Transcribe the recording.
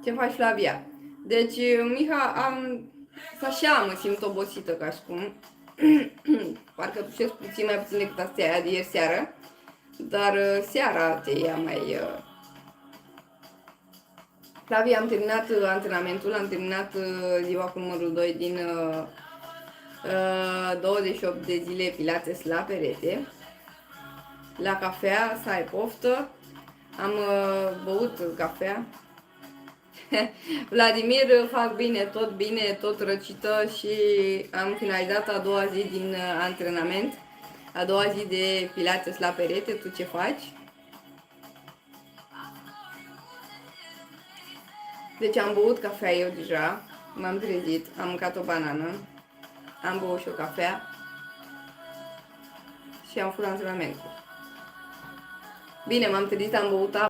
Ce faci, Flavia? Deci, Miha, așa mă simt obosită ca și cum. Parcă ducesc puțin mai puțin decât astea de ieri seară. Dar seara te ia mai... Flavia, am terminat antrenamentul, am terminat ziua cu numărul 2 din 28 de zile pilates la perete. La cafea, să ai poftă. Am băut cafea. Vladimir, fac bine, tot răcită și am finalizat a doua zi din antrenament, a doua zi de pilates la perete. Tu ce faci? Deci am băut cafea eu deja, m-am trezit, am mâncat o banană, am băut și o cafea și am făcut antrenamentul. Bine, m-am trezit, am băut apă.